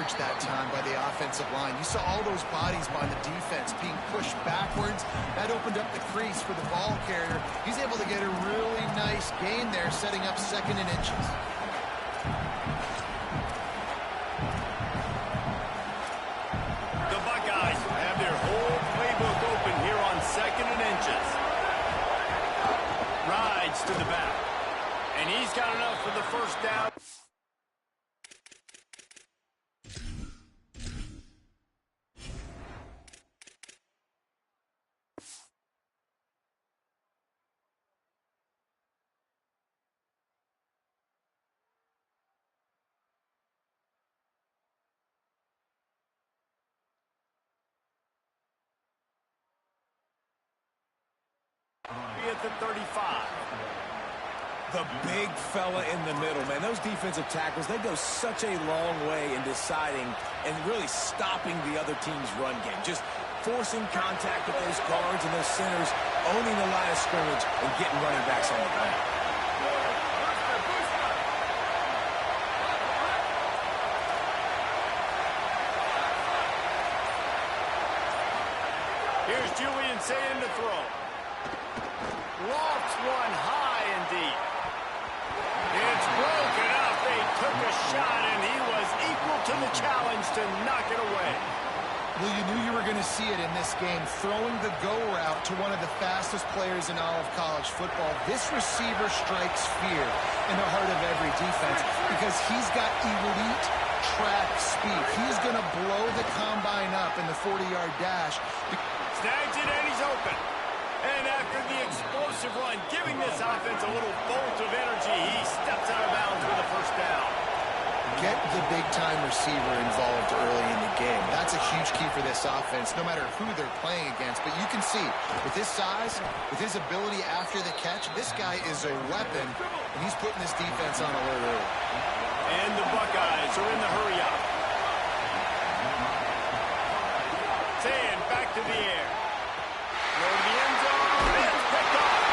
coverage that time by the offensive line. You saw all those bodies by the defense being pushed backwards. That opened up the crease for the ball carrier. He's able to get a really nice gain there, setting up 2nd and inches. The Buckeyes have their whole playbook open here on 2nd and inches. Rides to the back. And he's got enough for the first down. At the 35. The big fella in the middle, man. Those defensive tackles, they go such a long way in deciding and really stopping the other team's run game. Just forcing contact with those guards and those centers, owning the line of scrimmage, and getting running backs on the ground. Here's Julian saying to throw. Lofts one high and deep. It's broken up. They took a shot, and he was equal to the challenge to knock it away. Well, you knew you were going to see it in this game, throwing the go route to one of the fastest players in all of college football. This receiver strikes fear in the heart of every defense because he's got elite track speed. He's going to blow the combine up in the 40-yard dash. Snags it, and he's open. And after the explosive run, giving this offense a little bolt of energy, he steps out of bounds with a first down. Get the big-time receiver involved early in the game. That's a huge key for this offense, no matter who they're playing against. But you can see, with his size, with his ability after the catch, this guy is a weapon, and he's putting this defense on alert early. And the Buckeyes are in the hurry-up. Saying back to the air. Go to the end zone. It's picked off.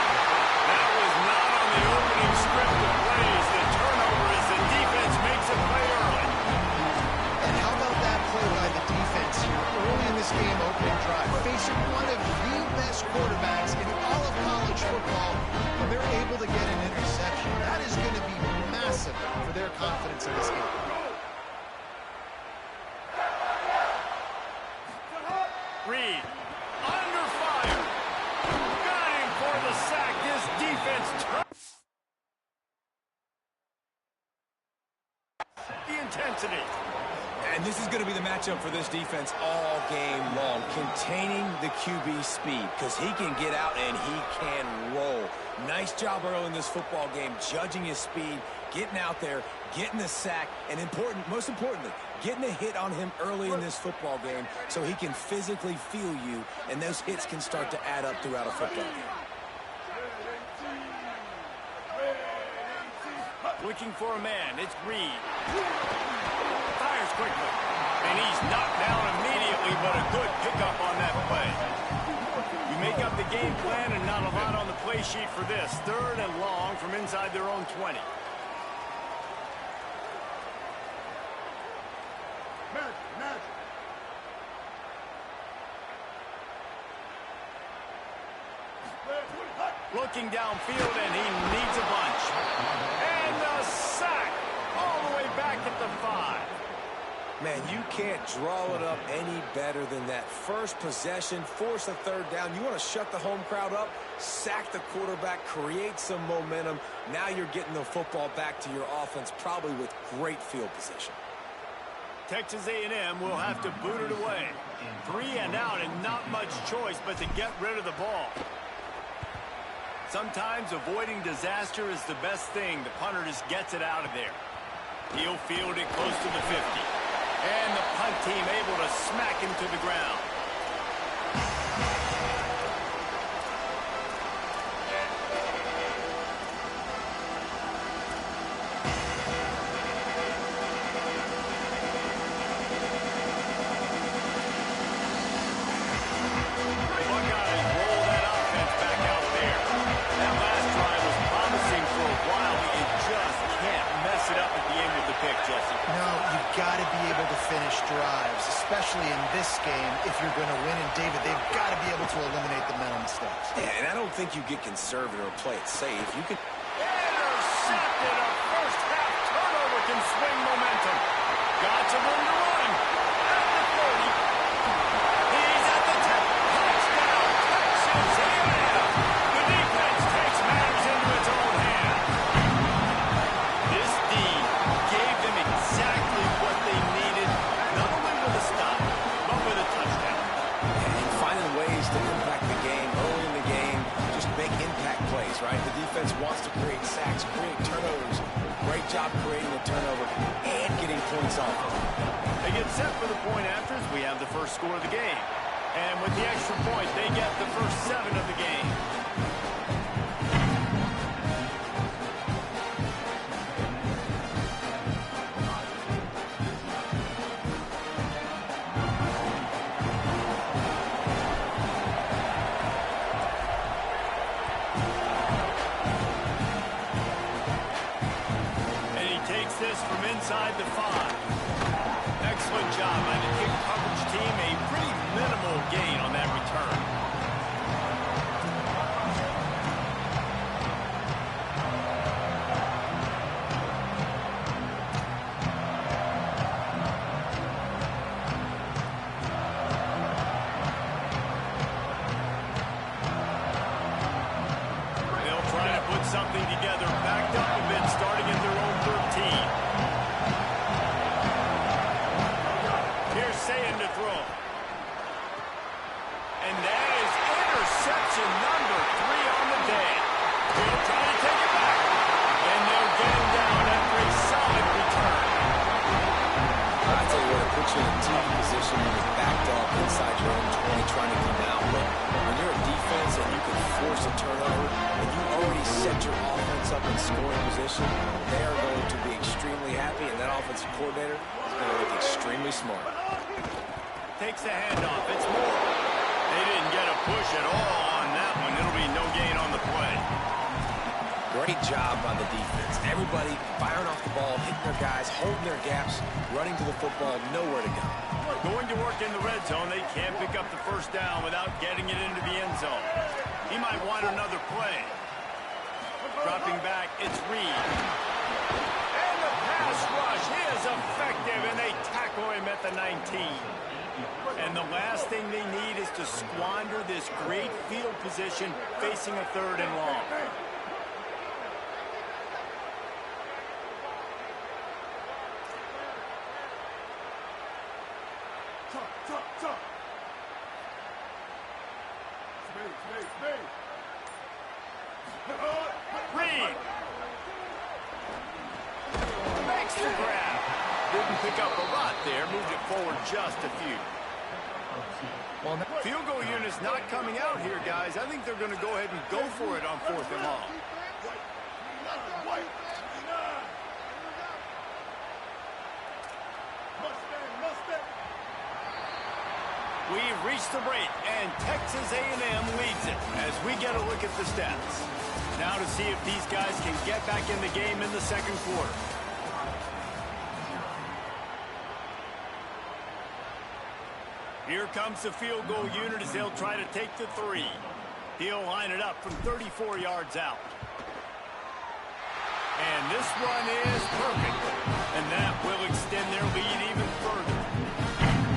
That was not on the opening script of plays. The turnover as the defense makes a play early. And how about that play by the defense here early in this game, opening drive, facing one of the best quarterbacks in all of college football, and they're able to get an interception. That is going to be massive for their confidence in this game. Reed. Under fire. Got him for the sack. This defense the intensity. And this is going to be the matchup for this defense all game long. Containing the QB speed, because he can get out and he can roll. Nice job early in this football game, judging his speed, getting out there, getting the sack, and most importantly, getting a hit on him early in this football game so he can physically feel you, and those hits can start to add up throughout a football game. Looking for a man. It's Reed. Fires quickly. And he's knocked down immediately, but a good pickup on that play. You make up the game plan and not a lot on the play sheet for this. 3rd and long from inside their own 20. Looking downfield, and he needs a bunch. And the sack all the way back at the 5. Man, you can't draw it up any better than that. First possession, force a 3rd down. You want to shut the home crowd up, sack the quarterback, create some momentum. Now you're getting the football back to your offense, probably with great field position. Texas A&M will have to boot it away. 3 and out, and not much choice but to get rid of the ball. Sometimes avoiding disaster is the best thing. The punter just gets it out of there. He'll field it close to the 50. And the punt team able to smack him to the ground. and David, they've got to be able to eliminate the mental mistakes. Yeah, and I don't think you get conservative or play it safe. You can... Intercepted. A first-half turnover can swing momentum. Got some room to run. At the 30. He's at the 10. Touchdown, Texas A&M. The defense takes matters into its own hands. This D gave them exactly what they needed, not only with a stop, but with a touchdown. And finding ways to impact the game early in the game, just make impact plays, right? The defense wants to create sacks, create turnovers. Great job creating the turnover and getting points off of it. They get set for the point afters. We have the first score of the game. And with the extra point, they get the first 7 of the game. From inside the 5. Excellent job by the kick coverage team. A pretty minimal gain on that return. They'll try to put something together, backed up a bit, starting at their own 13. Saying to throw. And that is interception number 3 on the day. They'll try to take it back. And they'll get him down after a solid return. I tell you what, it puts you in a tough position when you're backed up inside your own 20 trying to come out. But when you're a defense and you can force a turnover and you already set your offense up in scoring position, they are going to be extremely happy, and that offensive coordinator is going to look extremely smart. Takes the handoff. It's Moore. They didn't get a push at all on that one. It'll be no gain on the play. Great job by the defense. Everybody firing off the ball, hitting their guys, holding their gaps, running to the football, nowhere to go. Going to work in the red zone. They can't pick up the first down without getting it into the end zone. He might want another play. Dropping back, it's Reed. And the pass rush is effective, and they tackle him at the 19. And the last thing they need is to squander this great field position facing a 3rd and long. Reed makes the grab. Didn't pick up a lot there. Moved it forward just a few. Field goal unit's not coming out here, guys. I think they're going to go ahead and go for it on 4th and long. We've reached the break, and Texas A&M leads it as we get a look at the stats. Now to see if these guys can get back in the game in the 2nd quarter. Here comes the field goal unit as they'll try to take the 3. He'll line it up from 34 yards out. And this one is perfect. And that will extend their lead even further.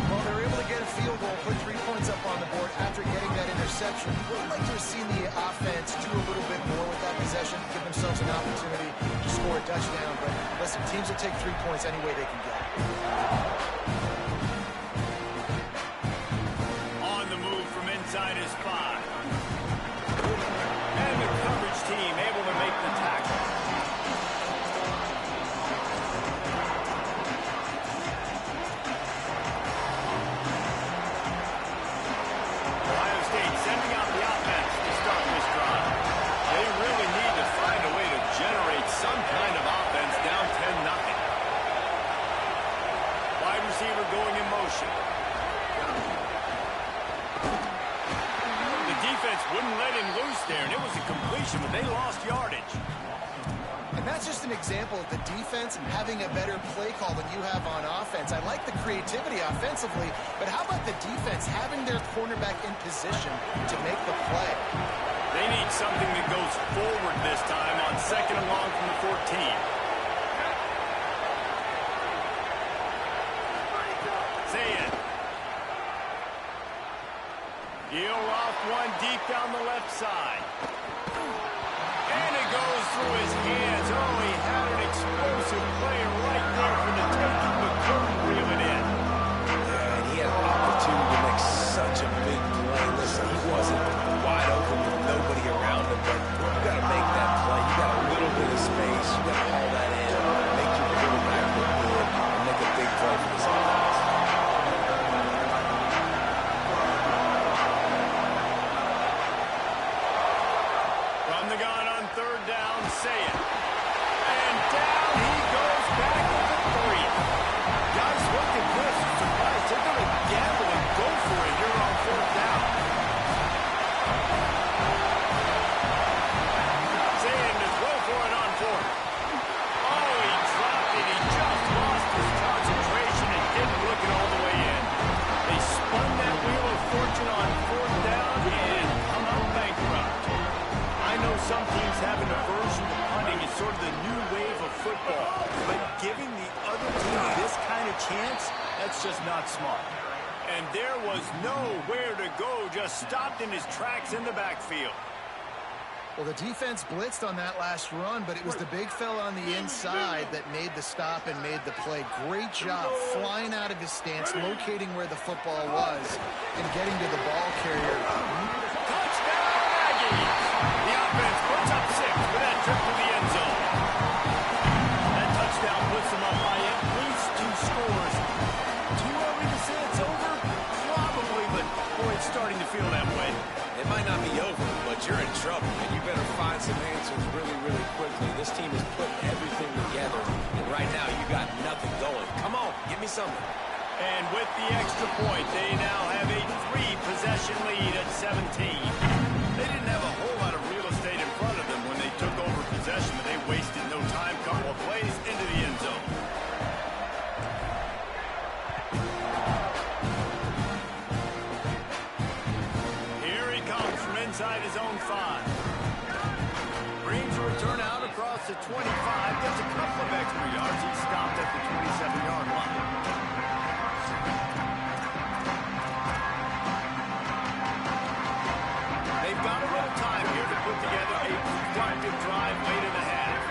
Well, they're able to get a field goal, put 3 points up on the board after getting that interception. We'd like to have seen the offense do a little bit more with that possession, give themselves an opportunity to score a touchdown. But listen, teams will take 3 points any way they can get it. On the move from inside his 5. And the coverage team able to make the tackle. Ohio State sending out the offense to start this drive. They really need to find a way to generate some kind of offense down 10-0. Wide receiver going in motion. The defense wouldn't let him loose there, and it was a completion, but they lost yardage. And that's just an example of the defense having a better play call than you have on offense. I like the creativity offensively, but how about the defense having their cornerback in position to make the play? They need something that goes forward this time on second and long from the 14. Say it. Deal off one deep down the left side. And it goes through his hands. Oh, he had an explosive play right there for the taking, but couldn't reel it in. Yeah, and he had an opportunity to make such a big play. Listen, he wasn't wide open with nobody around him, but you got to make that play. You got a little bit of space. You got to haul that in, make your quarterback look good, and make a big play for this offense. Say it. And down he goes back at the 3. Guys, look at this. Surprise. They're going to gamble and go for it here on 4th down. Saying to throw for it on 4th. Oh, he dropped it. He just lost his concentration and didn't look it all the way in. They spun that wheel of fortune on 4th down and come out bankrupt. I know some teams have an aversion to punting. It's sort of the new wave of football. But giving the other team this kind of chance, that's just not smart. And there was nowhere to go, just stopped in his tracks in the backfield. Well, the defense blitzed on that last run, but it was the big fella on the inside that made the stop and made the play. Great job flying out of his stance, locating where the football was, and getting to the ball carrier. Touchdown, Aggies! The offense puts up 6 for that trip to the end zone. That touchdown puts them up by at least 2 scores. Too early to say it's over? Probably, but boy, it's starting to feel that way. It might not be over, but you're in trouble, and you better find some answers really, really quickly. This team has put everything together, and right now you got nothing going. Come on, give me something. And with the extra point, they now have a 3-possession lead at 17. They didn't have a whole lot of real estate in front of them when they took over possession, but they wasted no time. Couple of plays into the end zone. Here he comes from inside his own 5. Brings a return out across the 25. Gets a couple of extra yards. He stopped at the 27-yard line. They've got a little time here to put together a productive drive late in the half.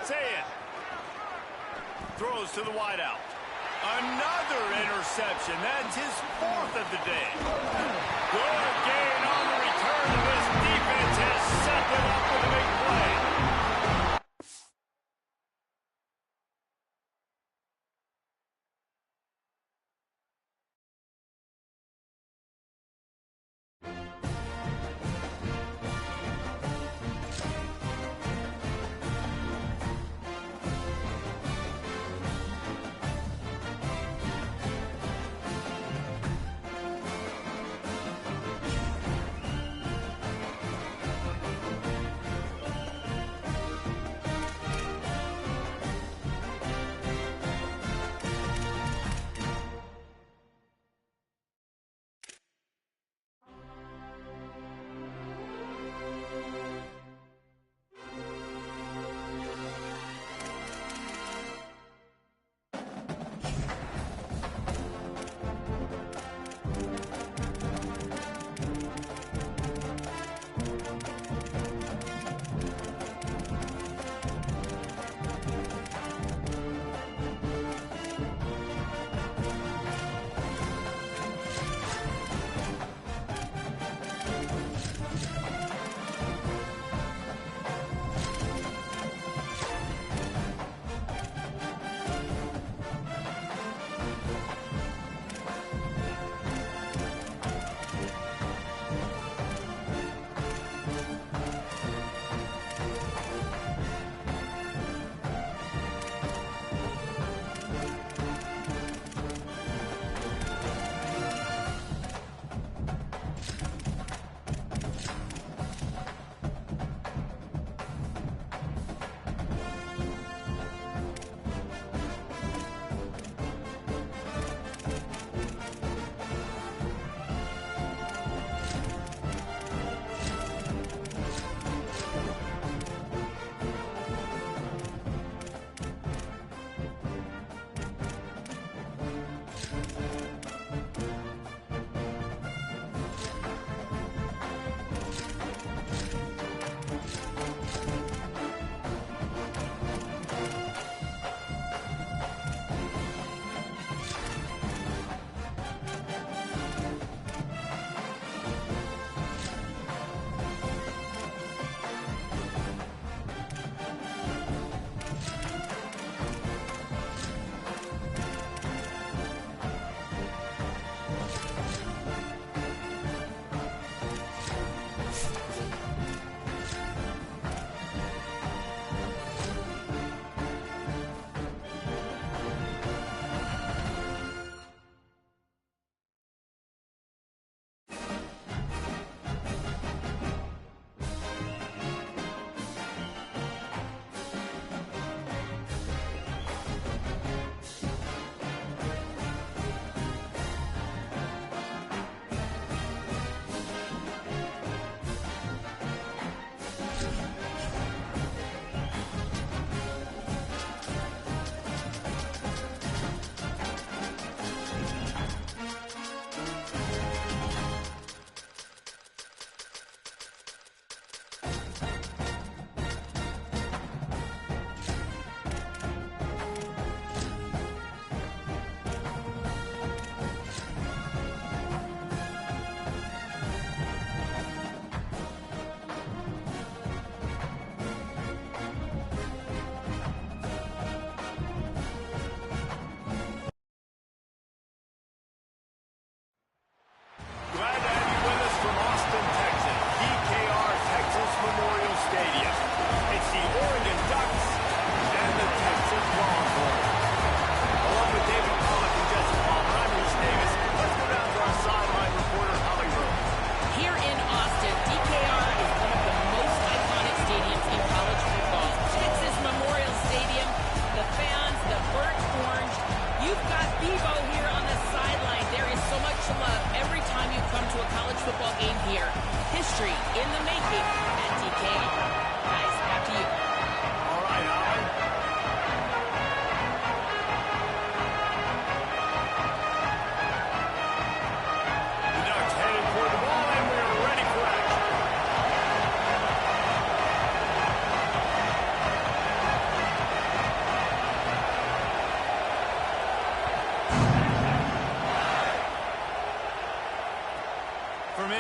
Say it. Throws to the wideout. Another interception. That's his 4th of the day. Good gain on the return. This defense has set them up with a big play.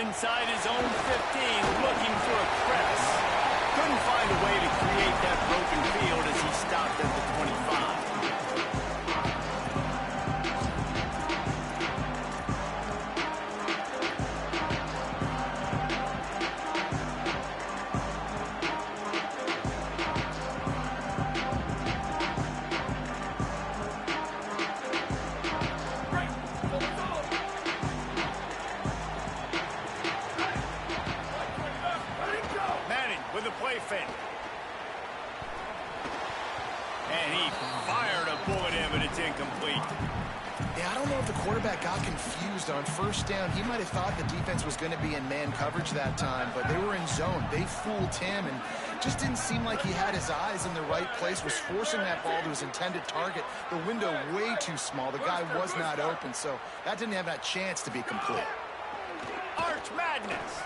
inside his own 15, looking for a crevice. Couldn't find a way to create that broken field as he stopped at the 25. With a play fake. And he fired a bullet in, but it's incomplete. Yeah, I don't know if the quarterback got confused on first down. He might have thought the defense was going to be in man coverage that time, but they were in zone. They fooled him and just didn't seem like he had his eyes in the right place, was forcing that ball to his intended target. The window way too small. The guy was not open, so that didn't have that chance to be complete. Arch Madness.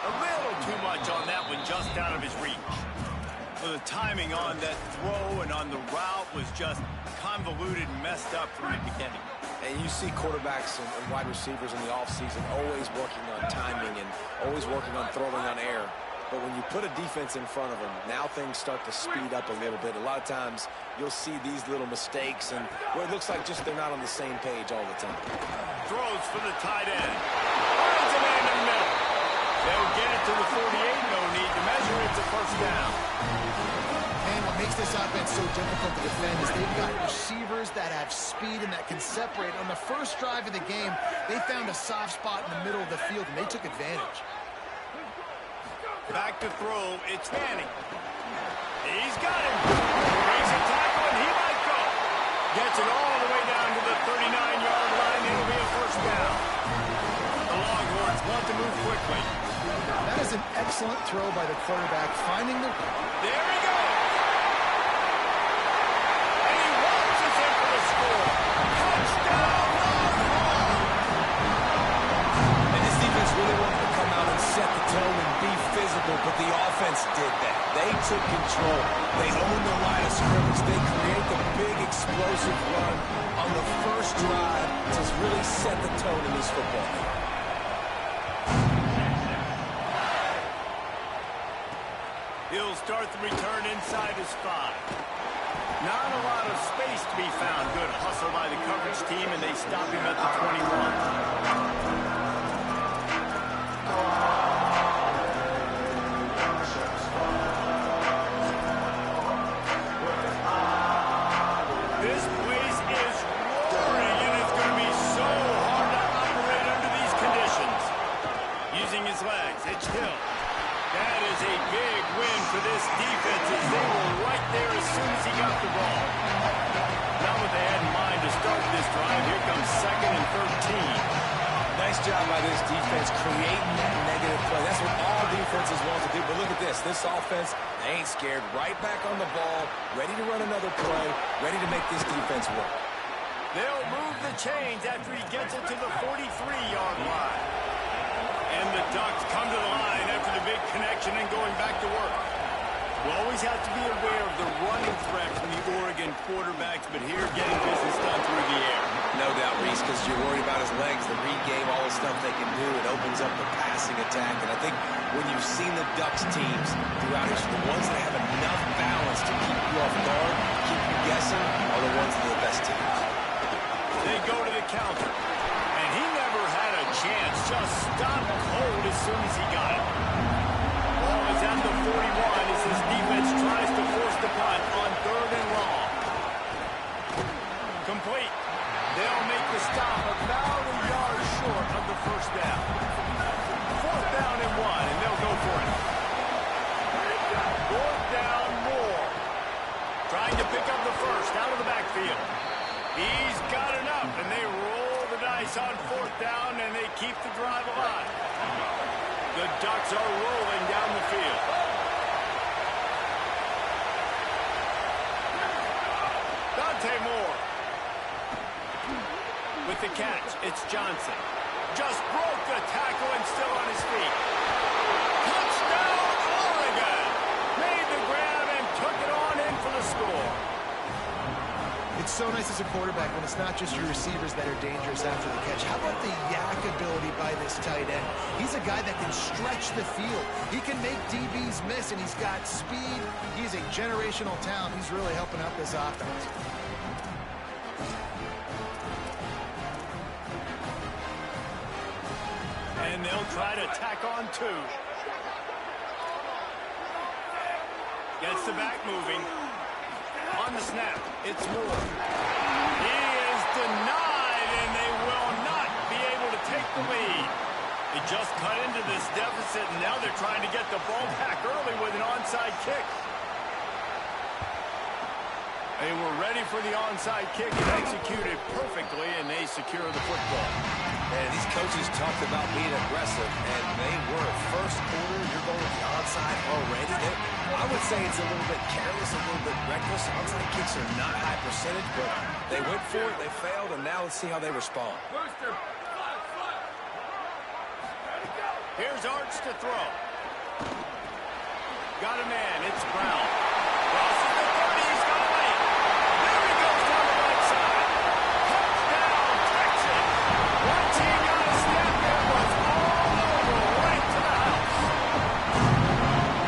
A little too much on that one, just out of his reach. Well, the timing on that throw and on the route was just convoluted and messed up from the beginning. And you see quarterbacks and wide receivers in the offseason always working on timing and always working on throwing on air. But when you put a defense in front of them, now things start to speed up a little bit. A lot of times you'll see these little mistakes and where it looks like just they're not on the same page all the time. Throws for the tight end. Finds a man in the middle. They'll get it to the 48, no need to measure. It's a first down. And what makes this offense so difficult to defend is they've got receivers that have speed and that can separate. On the first drive of the game, they found a soft spot in the middle of the field, and they took advantage. Back to throw, it's Manning. He's got him. Breaks a tackle, and he might go. Gets it all the way down to the 39-yard line. It'll be a first down. The Longhorns want to move quickly. That is an excellent throw by the quarterback, finding the... There he goes! And he launches in for the score. Touchdown, Longhorns! And this defense really wanted to come out and set the tone and be physical, but the offense did that. They took control. They owned the line of scrimmage. They create the big explosive run on the first drive to really set the tone in this football game. He'll start the return inside his 5. Not a lot of space to be found. Good hustle by the coverage team, and they stop him at the 21. This place is roaring, and it's going to be so hard to operate under these conditions. Using his legs, it's Hill. That is a big win for this defense as they were right there as soon as he got the ball. Not what they had in mind to start this drive. Here comes 2nd and 13. Nice job by this defense creating that negative play. That's what all defenses want to do. But look at this. This offense, they ain't scared. Right back on the ball, ready to run another play, ready to make this defense work. They'll move the chains after he gets it to the 43-yard line. And the Ducks come to the line after the big connection and going back to work. We'll always have to be aware of the running threat from the Oregon quarterbacks, but here getting business done through the air. No doubt, Reese, because you're worried about his legs, the read game, all the stuff they can do. It opens up the passing attack. And I think when you've seen the Ducks teams throughout history, the ones that have enough balance to keep you off guard, keep you guessing, are the ones that are the best teams. They go to the counter. And he never had a chance. Just stopped cold as soon as he got it. Ball is at the 41 as his defense tries to force the punt on 3rd and long. Complete. They'll make the stop about a yard short of the first down. 4th down and 1, and they'll go for it. 4th down, more. Trying to pick up the first out of the backfield. He's got enough, and they roll the dice on 4th down, and they keep the drive alive. The Ducks are rolling down the field. Dante Moore. With the catch, it's Johnson. Just broke the tackle and still on his feet. Touchdown, Oregon! Made the grab and took it on in for the score. It's so nice as a quarterback when it's not just your receivers that are dangerous after the catch. How about the yak ability by this tight end? He's a guy that can stretch the field. He can make DBs miss, and he's got speed. He's a generational talent. He's really helping out this offense. And they'll try to tack on two. Gets the back moving. On the snap, it's Moore. He is denied, and they will not be able to take the lead. They just cut into this deficit, and now they're trying to get the ball back early with an onside kick. They were ready for the onside kick and executed perfectly, and they secure the football. And these coaches talked about being aggressive, and they were. First quarter, you're going with the onside already. I would say it's a little bit careless, a little bit reckless. Onside kicks are not high percentage, but they went for it, they failed, and now let's see how they respond. Here's Arch to throw. Got a man, it's Brown. Crosses the 30, he's got a lane. There he goes down the right side. Touchdown, Texas. Once he got a snap, it was all over, right to the house.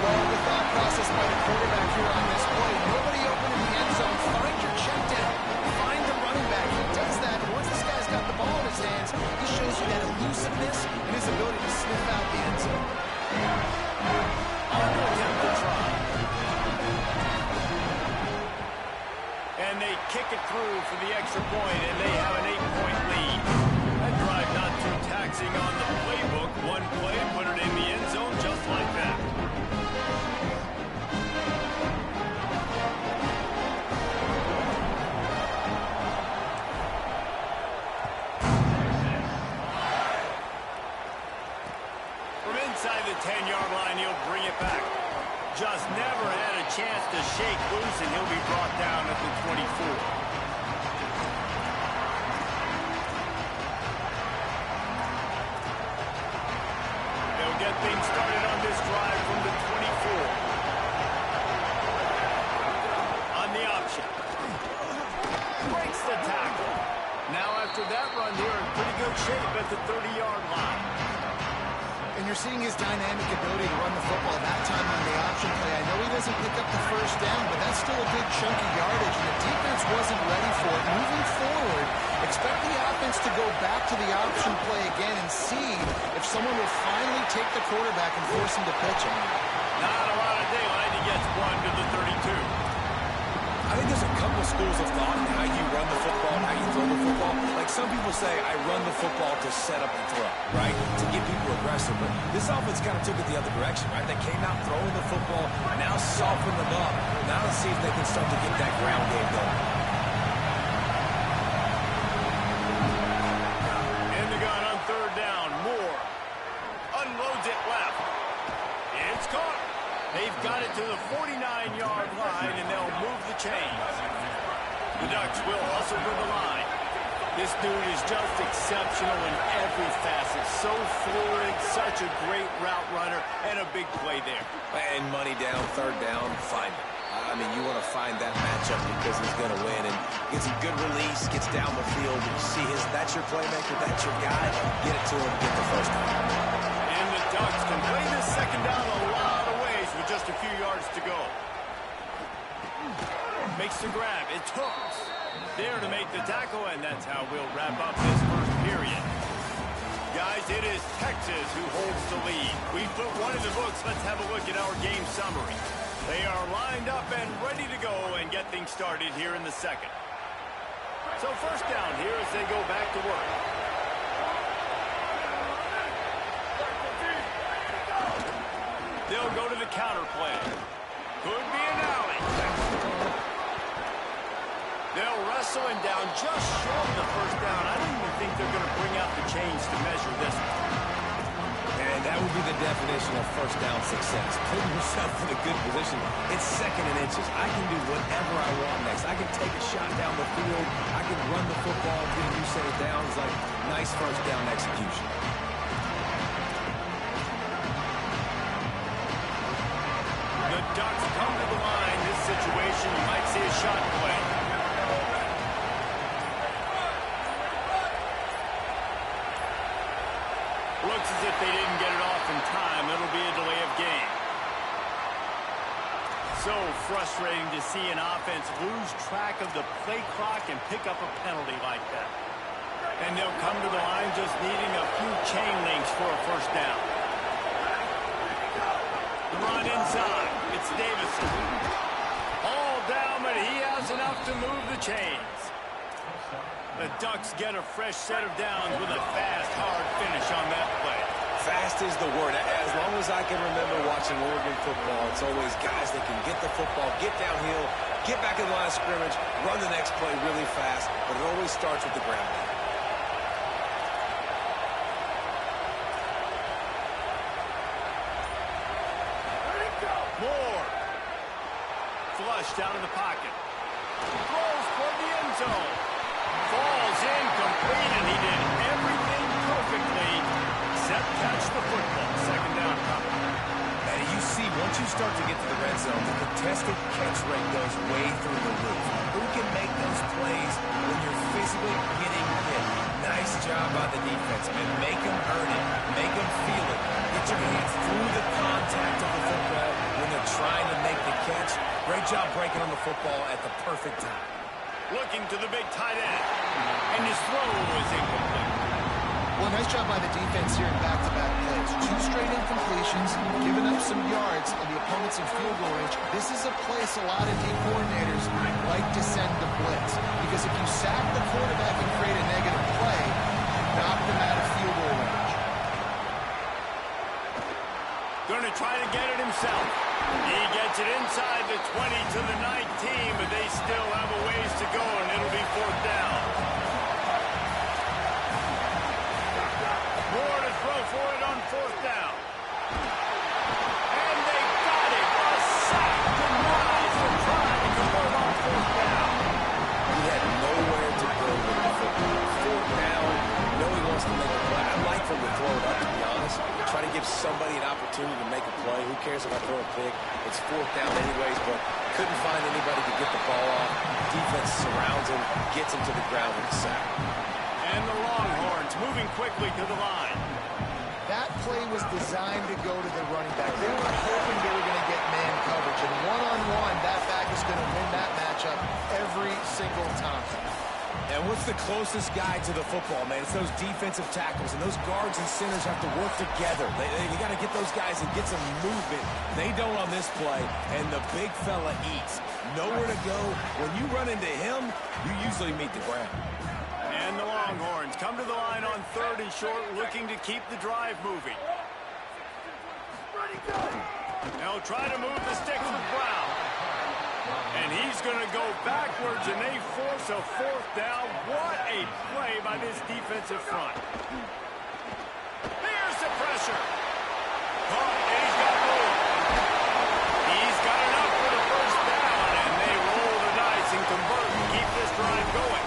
Well, the thought process by the quarterback here on this play, nobody open in the end zone. Find your check down. Find the running back. He does that, and once this guy's got the ball in his hands, he shows you that elusiveness and his ability to sniff out the end zone. And they kick it through for the extra point, and they have an 8-point lead. That drive not too taxing on the playbook. One play, put it in the end zone just like that. From inside the 10-yard line, he'll bring it back. Just never had a chance to shake loose, and he'll be brought down at the 24. They'll get things started on this drive from the 24. On the option. Breaks the tackle. Now after that run, they're in pretty good shape at the 30-yard line. And you're seeing his dynamic ability to run the football that time on the option play. I know he doesn't pick up the first down, but that's still a big chunk of yardage, and the defense wasn't ready for it. Moving forward, expect the offense to go back to the option play again and see if someone will finally take the quarterback and force him to pitch him. Not a lot of daylight. He gets one to the 32. I think there's a couple schools of thought in how you run the football and how you throw the football. Like some people say, I run the football to set up and throw, right? To get people aggressive. But this offense kind of took it the other direction, right? They came out throwing the football, now soften them up. Now let's see if they can start to get that ground game going. In the gun on third down, Moore unloads it left. It's caught. They've got it to the 49-yard line, and they'll move the chains. The Ducks will hustle for the line. This dude is just exceptional in every facet. So fluid, such a great route runner, and a big play there. And money down, third down, find it. I mean, you want to find that matchup because he's going to win. And gets a good release, gets down the field. And you see that's your playmaker, that's your guy. Get it to him, get the first down. And the Ducks can play this second down a lot of ways with just a few yards to go. Makes the grab. It's Hooks there to make the tackle, and that's how we'll wrap up this first period. Guys, it is Texas who holds the lead. We put one in the books. Let's have a look at our game summary. They are lined up and ready to go and get things started here in the second. So first down here as they go back to work. They'll go to the counter play. Could be an alley. They'll wrestle him down just short of the first down. I don't even think they're going to bring out the chains to measure this one. And that would be the definition of first down success. Putting yourself in a good position. It's second and inches. I can do whatever I want next. I can take a shot down the field. I can run the football until you set it down. It's like nice first down execution. The Ducks come to the line. This situation, you might see a shot play. if they didn't get it off in time. It'll be a delay of game. So frustrating to see an offense lose track of the play clock and pick up a penalty like that. And they'll come to the line just needing a few chain links for a first down. The run inside. It's Davison. All down, but he has enough to move the chains. The Ducks get a fresh set of downs with a fast, hard finish on that play. Fast is the word. As long as I can remember watching Oregon football, it's always guys that can get the football, get downhill, get back in the line of scrimmage, run the next play really fast, but it always starts with the ground game. Moore. Flushed out of the pocket. Throws toward the end zone. Falls incomplete, and he did everything perfectly except catch the football. Second down coming. And you see, once you start to get to the red zone, the contested catch rate goes way through the roof. Who can make those plays when you're physically getting hit? Nice job by the defense, man. Make them earn it. Make them feel it. Get your hands through the contact of the football when they're trying to make the catch. Great job breaking on the football at the perfect time. Looking to the big tight end. And his throw was incomplete. Well, nice job by the defense here in back-to-back plays. 2 straight incompletions, giving up some yards, and the opponent's in field goal range. This is a place a lot of D coordinators like to send the blitz. Because if you sack the quarterback and create a negative play, knock them out of field goal range. Going to try to get it himself. He gets it inside the 20 to the 19, but they still have a ways to go, and it'll be 4th down. Moore to throw for it on 4th down. And they got it. A sack denies the try to convert on 4th down. He had nowhere to go with the football. 4th down. No, he wants to make a play. I'd like for him to throw it up, to be honest. Try to give somebody an opportunity to make a play. Who cares if I throw a pick? It's 4th down anyways, but couldn't find anybody to get the ball off. Defense surrounds him, gets him to the ground with a sack. And the Longhorns moving quickly to the line. That play was designed to go to the running back. They were hoping they were going to get man coverage. And one-on-one, that back is going to win that matchup every single time. And what's the closest guy to the football, man? It's those defensive tackles, and those guards and centers have to work together. They got to get those guys and get some movement. They don't on this play, and the big fella eats. Nowhere to go. When you run into him, you usually meet the ground. And the Longhorns come to the line on 3rd and short, looking to keep the drive moving. They'll try to move the sticks with Brown. And he's going to go backwards, and they force a 4th down. What a play by this defensive front. Here's the pressure. Caught, and he's got more. He's got enough for the first down, and they roll the dice and convert to keep this drive going.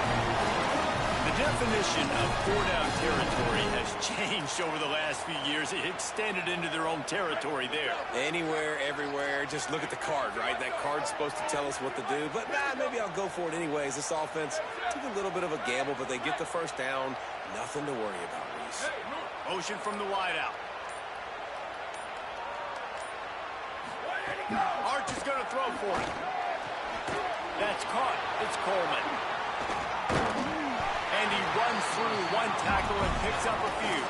The definition of 4-down territory has changed over the last few years. It extended into their own territory there. Anywhere, everywhere, just look at the card, right? That card's supposed to tell us what to do, but maybe I'll go for it anyways. This offense took a little bit of a gamble, but they get the first down. Nothing to worry about, Reese. Motion from the wideout. Arch is going to throw for it. That's caught. It's Coleman. And he runs through one tackle and picks up a few.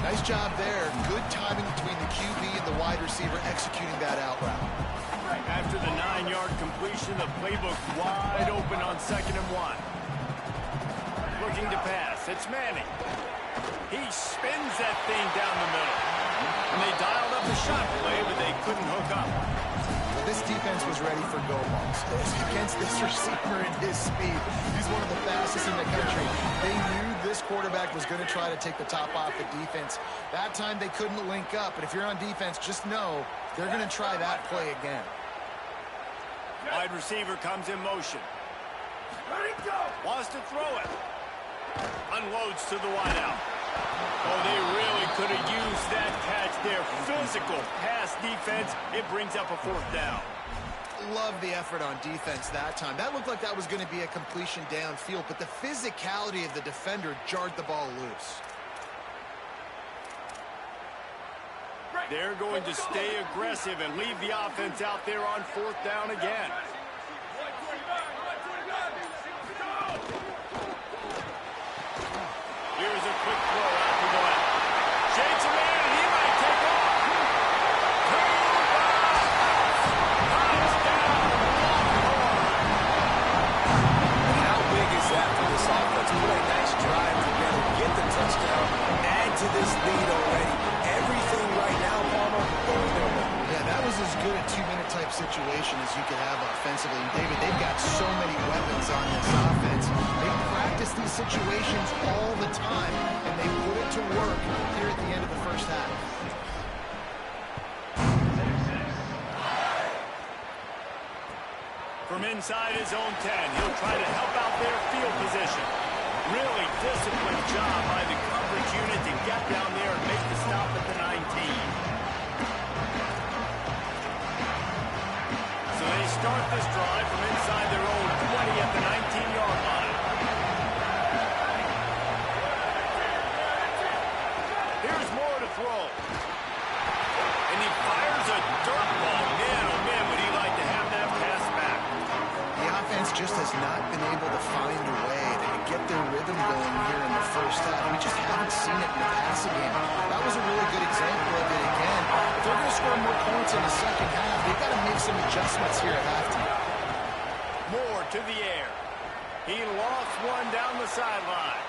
Nice job there. Good timing between the QB and the wide receiver executing that out route. After the 9-yard completion, the playbook wide open on 2nd and 1. Looking to pass. It's Manning. He spins that thing down the middle. And they dialed up a shot play, but they couldn't hook up. This defense was ready for go balls. Against this receiver and his speed, he's one of the fastest in the country. They knew this quarterback was going to try to take the top off the defense. That time they couldn't link up, but if you're on defense, just know they're going to try that play again. Wide receiver comes in motion. Wants to throw it. Unloads to the wideout. Oh, they really could have used that catch there. Physical pass defense. It brings up a 4th down. Love the effort on defense that time. That looked like that was going to be a completion downfield, but the physicality of the defender jarred the ball loose. They're going to stay aggressive and leave the offense out there on 4th down again. Here's a quick throw out to the left. Shakes a man, and he might take off. How big is that for this offense? Put a nice drive together, get the touchdown, add to this lead already. Everything right now, Palmer, going their way. Yeah, that was as good a 2-minute type situation as you could have offensively. And David, they've got so many weapons on this offense. They practice these situations all the time, and they put it to work here at the end of the first half. From inside his own 10, he'll try to help out their field position. Really disciplined job by the coverage unit to get down there and make the stop at the 19. So they start this drive from inside their own 20 at the 19-yard line. Here's more to throw. And he fires a dirt ball. Man, oh man, would he like to have that pass back. The offense just has not been able to find a way to get their rhythm going here in the first half. We just haven't seen it in the passing game. That was a really good example of it again. If they're going to score more points in the second half, they've got to make some adjustments here at halftime. Moore to the air. He lost one down the sideline.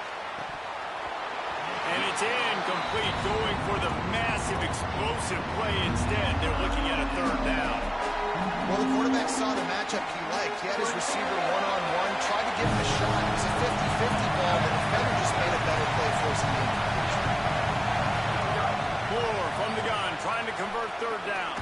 And it's incomplete, going for the massive explosive play instead. They're looking at a 3rd down. Well, the quarterback saw the matchup he liked. He had his receiver one-on-one, tried to give him a shot. It was a 50-50 ball. The defender just made a better play forcing the incompletion. Moore from the gun, trying to convert 3rd down.